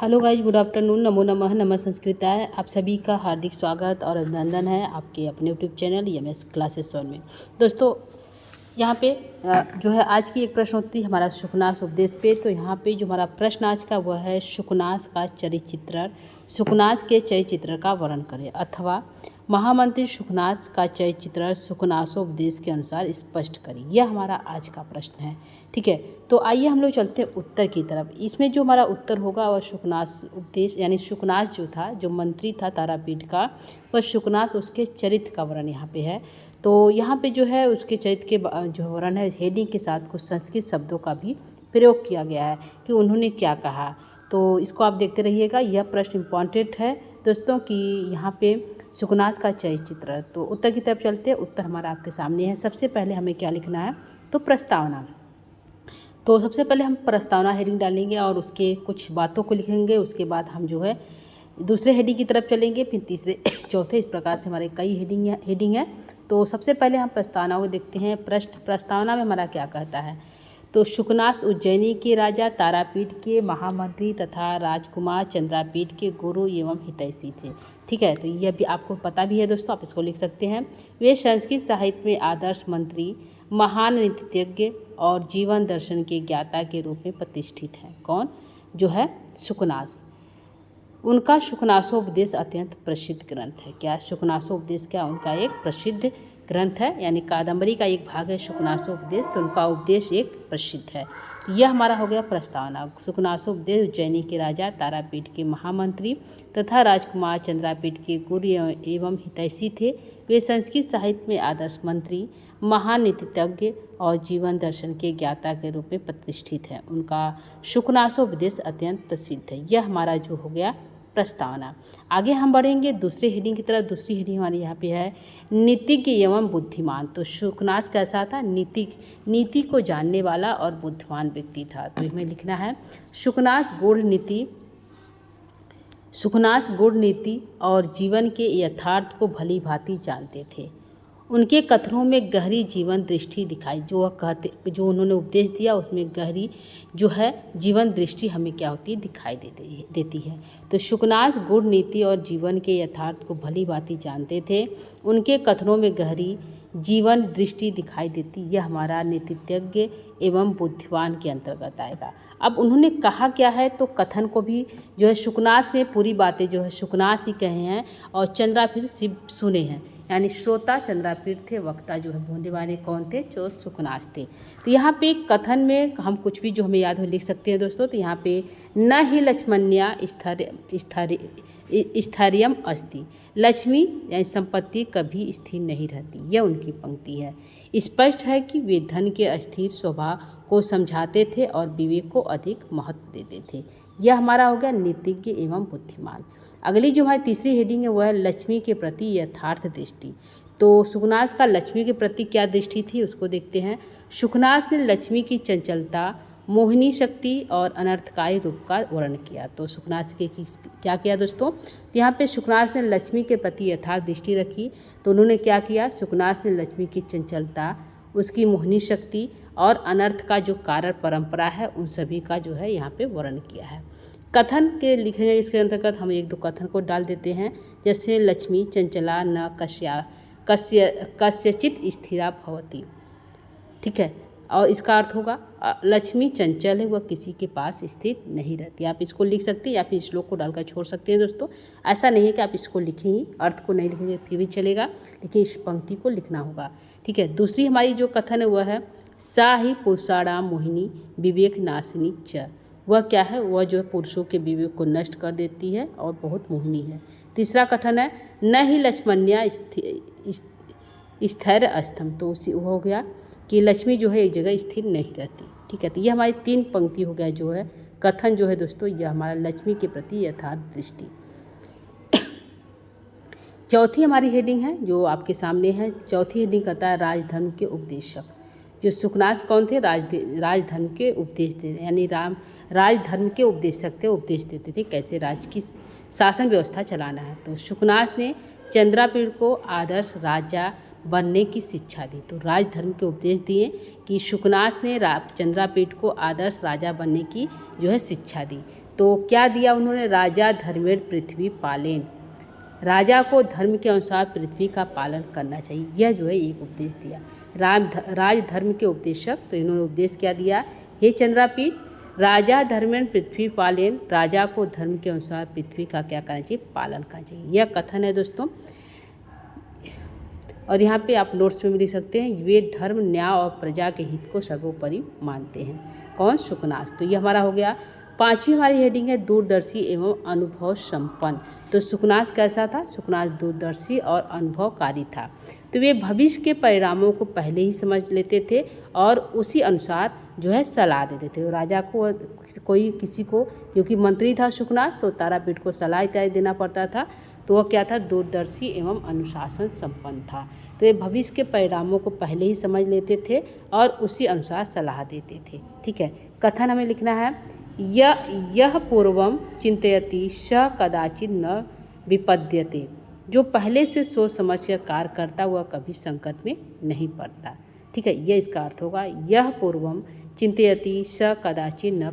Hello guys, good afternoon. नमो नमः, नमः संस्कृताय। आप सभी का हार्दिक स्वागत और अभिनंदन है आपके अपने यूट्यूब चैनल एमएस क्लासेस 1 में। दोस्तों, यहाँ पे जो है आज की एक प्रश्न उत्तरी हमारा सुकनास उपदेश पे। तो यहाँ पे जो हमारा प्रश्न आज का वह है सुकनास का चरित्र, सुकनास के चरित्र का वर्णन करें अथवा महामंत्री सुकनास का चरित्र सुकनासोपदेश के अनुसार स्पष्ट करें। यह हमारा आज का प्रश्न है। ठीक है, तो आइए हम लोग चलते हैं उत्तर की तरफ। इसमें जो हमारा उत्तर होगा वह सुकनास उपदेश यानी सुकनास जो था, जो मंत्री था तारापीठ का, वह सुकनास उसके चरित्र का वर्णन यहाँ पे है। तो यहाँ पे जो है उसके चरित्र के जो वर्णन है हेडिंग के साथ कुछ संस्कृत शब्दों का भी प्रयोग किया गया है कि उन्होंने क्या कहा। तो इसको आप देखते रहिएगा, यह प्रश्न इम्पॉर्टेंट है दोस्तों कि यहाँ पे सुकनास का चरित्र। तो उत्तर की तरफ चलते हैं। उत्तर हमारा आपके सामने है। सबसे पहले हमें क्या लिखना है, तो प्रस्तावना। तो सबसे पहले हम प्रस्तावना हेडिंग डालेंगे और उसके कुछ बातों को लिखेंगे। उसके बाद हम जो है दूसरे हेडिंग की तरफ चलेंगे, फिर तीसरे चौथे, इस प्रकार से हमारे कई हेडिंग है। तो सबसे पहले हम प्रस्तावना को देखते हैं। प्रस्तावना में हमारा क्या कहता है, तो सुकनास उज्जैनी के राजा, तारापीठ के महामंत्री तथा राजकुमार चंद्रापीठ के गुरु एवं हितैषी थे। ठीक है, तो यह भी आपको पता भी है दोस्तों, आप इसको लिख सकते हैं। वे संस्कृत साहित्य में आदर्श मंत्री, महान नीतिज्ञ और जीवन दर्शन के ज्ञाता के रूप में प्रतिष्ठित हैं। कौन? जो है सुकनास। उनका सुकनासोपदेश अत्यंत प्रसिद्ध ग्रंथ है। क्या सुकनासोपदेश? क्या उनका एक प्रसिद्ध ग्रंथ है, यानी कादम्बरी का एक भाग है सुकनासोपदेश। तो उनका उपदेश एक प्रसिद्ध है। तो यह हमारा हो गया प्रस्तावना। सुकनासोपदेश उज्जैनी के राजा, तारापीठ के महामंत्री तथा राजकुमार चंद्रापीठ के गुरु एवं हितैषी थे। वे संस्कृत साहित्य में आदर्श मंत्री, महान नीतिज्ञ और जीवन दर्शन के ज्ञाता के रूप में प्रतिष्ठित है। उनका सुकनासोपदेश अत्यंत प्रसिद्ध है। यह हमारा जो हो गया प्रस्तावना। आगे हम बढ़ेंगे दूसरे हेडिंग की तरफ। दूसरी हेडिंग हमारी यहाँ पे है नीतिज्ञ एवं बुद्धिमान। तो सुकनास कैसा था? नीति को जानने वाला और बुद्धिमान व्यक्ति था। तो हमें लिखना है सुकनास गूढ़ नीति और जीवन के यथार्थ को भली भांति जानते थे। उनके कथनों में गहरी जीवन दृष्टि दिखाई, जो उन्होंने उपदेश दिया उसमें गहरी जो है जीवन दृष्टि हमें क्या होती है, दिखाई देती है। तो सुकनास गूढ़ नीति और जीवन के यथार्थ को भली भांति जानते थे। उनके कथनों में गहरी जीवन दृष्टि दिखाई देती। यह हमारा नीतिज्ञ एवं बुद्धिमान के अंतर्गत आएगा। अब उन्होंने कहा क्या है, तो कथन को भी जो है सुकनास में पूरी बातें जो है सुकनास ही कहे हैं और चंद्रापीठ सिर्फ सुने हैं, यानी श्रोता चंद्रापीठ थे, वक्ता जो है बोलने वाले कौन थे, जो सुकनास थे। तो यहाँ पे कथन में हम कुछ भी जो हमें याद हो लिख सकते हैं दोस्तों। तो यहाँ पे न ही लक्ष्मण्या स्थैर्यम अस्ति, लक्ष्मी यानी संपत्ति कभी स्थिर नहीं रहती, यह उनकी पंक्ति है। स्पष्ट है कि वे धन के अस्थिर स्वभाव को समझाते थे और विवेक को अधिक महत्व देते थे। यह हमारा हो गया नीतिज्ञ एवं बुद्धिमान। अगली जो हमारी तीसरी हेडिंग है वह है लक्ष्मी के प्रति यथार्थ दृष्टि। तो सुकनास का लक्ष्मी के प्रति क्या दृष्टि थी उसको देखते हैं। सुकनास ने लक्ष्मी की चंचलता, मोहिनी शक्ति और अनर्थकारी रूप का वर्णन किया। तो सुकनास के क्या किया दोस्तों, तो यहाँ पे सुकनास ने लक्ष्मी के प्रति यथार्थ दृष्टि रखी। तो उन्होंने क्या किया, सुकनास ने लक्ष्मी की चंचलता, उसकी मोहिनी शक्ति और अनर्थ का जो कारण परंपरा है उन सभी का जो है यहाँ पे वर्णन किया है। कथन के लिखेंगे, इसके अंतर्गत हम एक दो कथन को डाल देते हैं, जैसे लक्ष्मी चंचला न कस्यचित स्थिरा भवति। ठीक है, और इसका अर्थ होगा लक्ष्मी चंचल है, वह किसी के पास स्थिर नहीं रहती। आप इसको लिख सकते हैं या फिर श्लोक को डालकर छोड़ सकते हैं दोस्तों। ऐसा नहीं है कि आप इसको लिखें ही, अर्थ को नहीं लिखेंगे फिर भी चलेगा, लेकिन इस पंक्ति को लिखना होगा। ठीक है, दूसरी हमारी जो कथन है वह है सा ही पुरुषाणाम मोहिनी विवेक नाशिनी च। वह क्या है, वह जो है पुरुषों के विवेक को नष्ट कर देती है और बहुत मोहिनी है। तीसरा कथन है न ही लक्ष्मण्या स्थिर अस्थम। तो उसी हो गया कि लक्ष्मी जो है एक जगह स्थिर नहीं रहती। ठीक है, तो ये हमारी तीन पंक्ति हो गया जो है कथन जो है दोस्तों, यह हमारा लक्ष्मी के प्रति यथार्थ दृष्टि। चौथी हमारी हेडिंग है जो आपके सामने है। चौथी हेडिंग कहता है राजधर्म के उपदेशक। जो सुकनास कौन थे, राजधर्म के उपदेश देते, यानी राजधर्म के उपदेशक थे, उपदेश देते थे कैसे राज्य की शासन व्यवस्था चलाना है। तो सुकनास ने चंद्रापीठ को आदर्श राजा बनने की शिक्षा दी। तो राजधर्म के उपदेश दिए कि सुकनास ने चंद्रापीठ को आदर्श राजा बनने की जो है शिक्षा दी। तो क्या दिया उन्होंने, राजा धर्मेण पृथ्वी पालेन, राजा को धर्म के अनुसार पृथ्वी का पालन करना चाहिए, यह जो है एक उपदेश दिया। राज धर्म के उपदेशक, तो इन्होंने उपदेश क्या दिया, हे चंद्रापीठ, राजा धर्मेण पृथ्वी पालेन, राजा को धर्म के अनुसार पृथ्वी का क्या करना चाहिए, पालन करना चाहिए। यह कथन है दोस्तों। और यहाँ पे आप नोट्स में भी लिख सकते हैं, वे धर्म, न्याय और प्रजा के हित को सर्वोपरि मानते हैं। कौन, शुकनास। तो ये हमारा हो गया। पांचवी हमारी हेडिंग है दूरदर्शी एवं अनुभव संपन्न। तो शुकनास कैसा था, शुकनास दूरदर्शी और अनुभवकारी था। तो वे भविष्य के परिणामों को पहले ही समझ लेते थे और उसी अनुसार जो है सलाह देते थे। राजा को किसी को, क्योंकि मंत्री था शुकनास, तो तारापीठ को सलाह इत्यादि देना पड़ता था, तो वह क्या था, दूरदर्शी एवं अनुशासन संपन्न था। तो ये भविष्य के परिणामों को पहले ही समझ लेते थे और उसी अनुसार सलाह देते थे। ठीक है, कथन हमें लिखना है, यह पूर्वम चिंतयति स कदाचित न विपद्यते, जो पहले से सोच समझ कर कार्य करता वह कभी संकट में नहीं पड़ता। ठीक है, यह इसका अर्थ होगा, यह पूर्वम चिंतयति स कदाचित न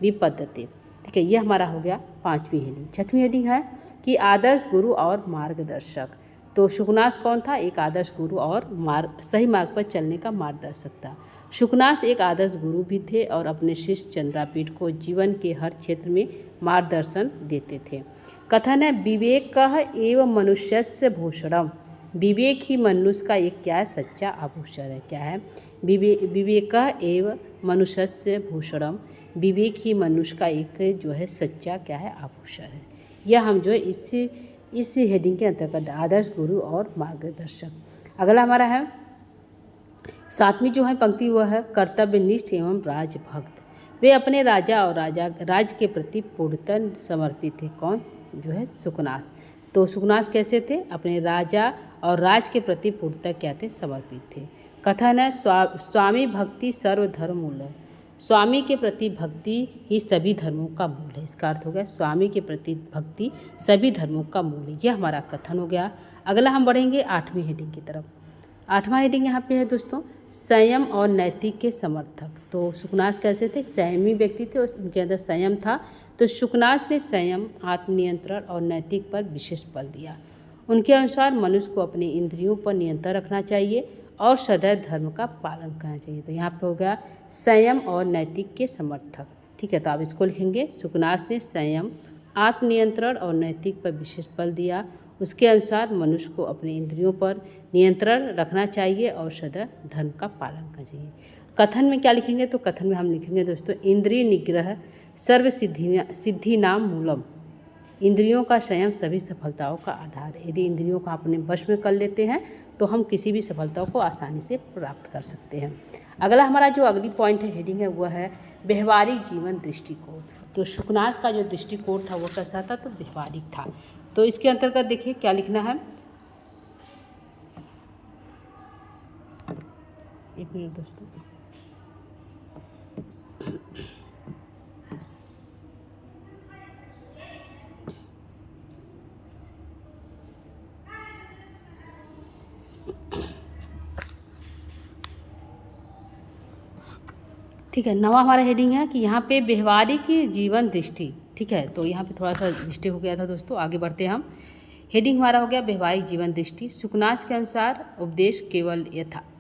विपद्यते। ठीक है, यह हमारा हो गया पांचवी हेडिंग। छठवीं हेडिंग है कि आदर्श गुरु और मार्गदर्शक। तो शुकनास कौन था, एक आदर्श गुरु और सही मार्ग पर चलने का मार्गदर्शक था। शुकनास एक आदर्श गुरु भी थे और अपने शिष्य चंद्रापीठ को जीवन के हर क्षेत्र में मार्गदर्शन देते थे। कथन है, विवेक एवं मनुष्यस्य भूषणम, विवेक ही मनुष्य का एक क्या है, सच्चा आभूषण है। क्या है, विवेक एवं मनुष्यस्य भूषणम, विवेक ही मनुष्य का एक जो है सच्चा क्या है, आभूषण है। यह हम जो है इस हेडिंग के अंतर्गत आदर्श गुरु और मार्गदर्शक। अगला हमारा है सातवीं जो है पंक्ति, वह है कर्तव्यनिष्ठ एवं राजभक्त। वे अपने राजा और राज के प्रति पूर्णतः समर्पित थे। कौन, जो है शुकनास। तो शुकनास कैसे थे, अपने राजा और राज के प्रति पूर्णतः क्या थे, समर्पित थे। कथन है, स्वामी भक्ति सर्वधर्म मूल है, स्वामी के प्रति भक्ति ही सभी धर्मों का मूल है। इसका अर्थ हो गया, स्वामी के प्रति भक्ति सभी धर्मों का मूल है। यह हमारा कथन हो गया। अगला हम बढ़ेंगे आठवीं हेडिंग की तरफ। आठवां हेडिंग यहाँ पे है दोस्तों, संयम और नैतिक के समर्थक। तो शुकनास कैसे थे, संयमी व्यक्ति थे और उनके अंदर संयम था। तो शुकनास ने संयम, आत्मनियंत्रण और नैतिक पर विशेष बल दिया। उनके अनुसार मनुष्य को अपने इंद्रियों पर नियंत्रण रखना चाहिए और सदैव धर्म का पालन करना चाहिए। तो यहाँ पे हो गया संयम और नैतिक के समर्थक। ठीक है, तो आप इसको लिखेंगे, शुकनास ने संयम, आत्मनियंत्रण और नैतिक पर विशेष बल दिया। उसके अनुसार मनुष्य को अपने इंद्रियों पर नियंत्रण रखना चाहिए और सदैव धर्म का पालन करना चाहिए। कथन में क्या लिखेंगे, तो कथन में हम लिखेंगे दोस्तों, इंद्रिय निग्रह सर्व सिद्धि नाम मूलम, इंद्रियों का संयम सभी सफलताओं का आधार है। यदि इंद्रियों को अपने वश में कर लेते हैं तो हम किसी भी सफलता को आसानी से प्राप्त कर सकते हैं। अगला हमारा जो अगली पॉइंट है, हेडिंग है, वह है व्यवहारिक जीवन दृष्टिकोण। तो शुकनास का जो दृष्टिकोण था वो कैसा था, तो व्यवहारिक था। तो इसके अंतर्गत देखिए क्या लिखना है, एक मिनट दोस्तों, ठीक है। नवा हमारा हेडिंग है कि यहाँ पे व्यवहारिक जीवन दृष्टि। ठीक है, तो यहाँ पे थोड़ा सा मिस्टेक हो गया था दोस्तों, आगे बढ़ते हैं हम। हेडिंग हमारा हो गया व्यवहारिक जीवन दृष्टि। शुकनास के अनुसार उपदेश केवल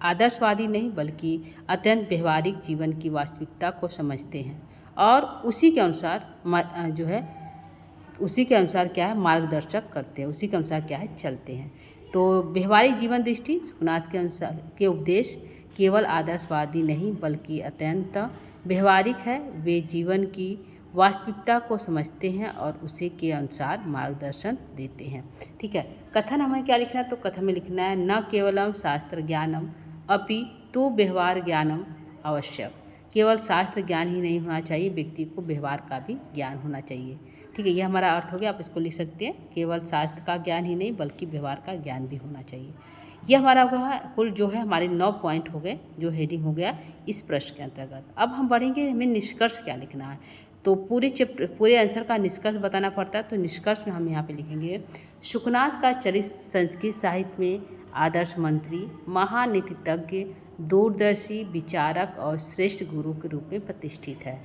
आदर्शवादी नहीं बल्कि अत्यंत व्यवहारिक जीवन की वास्तविकता को समझते हैं और उसी के अनुसार जो है उसी के अनुसार क्या है, मार्गदर्शक करते हैं, उसी के अनुसार क्या है, चलते हैं। तो व्यवहारिक जीवन दृष्टि, शुकनास के अनुसार के उपदेश केवल आदर्शवादी नहीं बल्कि अत्यंत व्यवहारिक है। वे जीवन की वास्तविकता को समझते हैं और उसी के अनुसार मार्गदर्शन देते हैं। ठीक है, कथन हमें क्या लिखना है, तो कथन में लिखना है, न केवलम शास्त्र ज्ञानम अपि तु व्यवहार ज्ञानम आवश्यक। केवल शास्त्र ज्ञान ही नहीं होना चाहिए, व्यक्ति को व्यवहार का भी ज्ञान होना चाहिए। ठीक है, यह हमारा अर्थ हो गया। आप इसको लिख सकते हैं, केवल शास्त्र का ज्ञान ही नहीं बल्कि व्यवहार का ज्ञान भी होना चाहिए। यह हमारा होगा कुल जो है हमारे 9 पॉइंट हो गए, जो हेडिंग हो गया इस प्रश्न के अंतर्गत। अब हम बढ़ेंगे, हमें निष्कर्ष क्या लिखना है। तो पूरे आंसर का निष्कर्ष बताना पड़ता है। तो निष्कर्ष में हम यहाँ पे लिखेंगे, शुकनास का चरित्र संस्कृत साहित्य में आदर्श मंत्री, महान नीतिज्ञ, दूरदर्शी, विचारक और श्रेष्ठ गुरु के रूप में प्रतिष्ठित है।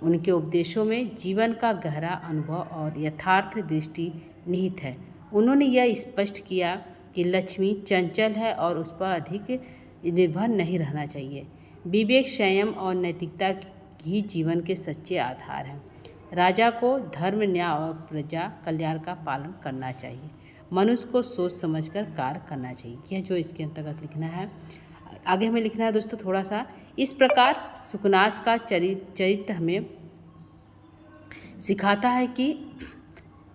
उनके उपदेशों में जीवन का गहरा अनुभव और यथार्थ दृष्टि निहित है। उन्होंने यह स्पष्ट किया कि लक्ष्मी चंचल है और उस पर अधिक निर्भर नहीं रहना चाहिए। विवेक, संयम और नैतिकता ही जीवन के सच्चे आधार हैं। राजा को धर्म, न्याय और प्रजा कल्याण का पालन करना चाहिए। मनुष्य को सोच समझकर कार्य करना चाहिए। यह जो इसके अंतर्गत लिखना है, आगे हमें लिखना है दोस्तों थोड़ा सा। इस प्रकार सुकनास का चरित्र हमें सिखाता है कि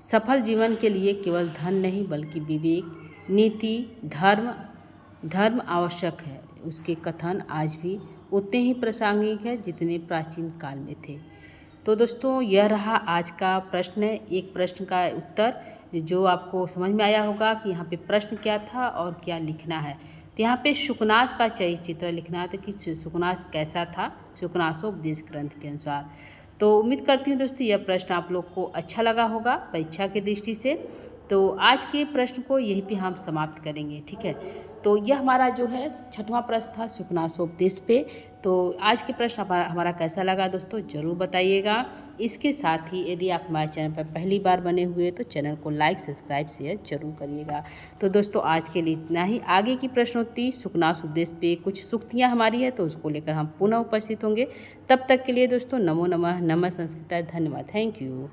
सफल जीवन के लिए केवल धन नहीं बल्कि विवेक, नीति, धर्म आवश्यक है। उसके कथन आज भी उतने ही प्रासंगिक है जितने प्राचीन काल में थे। तो दोस्तों यह रहा आज का प्रश्न, एक प्रश्न का उत्तर जो आपको समझ में आया होगा कि यहाँ पे प्रश्न क्या था और क्या लिखना है। तो यहाँ पे सुकनास का चित्र लिखना था कि सुकनास कैसा था सुकनासोपदेश ग्रंथ के अनुसार। तो उम्मीद करती हूँ दोस्तों यह प्रश्न आप लोग को अच्छा लगा होगा परीक्षा की दृष्टि से। तो आज के प्रश्न को यहीं पे हम समाप्त करेंगे, ठीक है। तो यह हमारा जो है 6वां प्रश्न था सुकनासोपदेश पे। तो आज के प्रश्न हमारा कैसा लगा दोस्तों ज़रूर बताइएगा। इसके साथ ही यदि आप हमारे चैनल पर पहली बार बने हुए तो चैनल को लाइक, सब्सक्राइब, शेयर जरूर करिएगा। तो दोस्तों आज के लिए इतना ही। आगे की प्रश्नोत्तरी सुकनासोपदेश पे कुछ सूक्तियाँ हमारी है तो उसको लेकर हम पुनः उपस्थित होंगे। तब तक के लिए दोस्तों नमो नमः, नमः संस्कृताय, धन्यवाद, थैंक यू।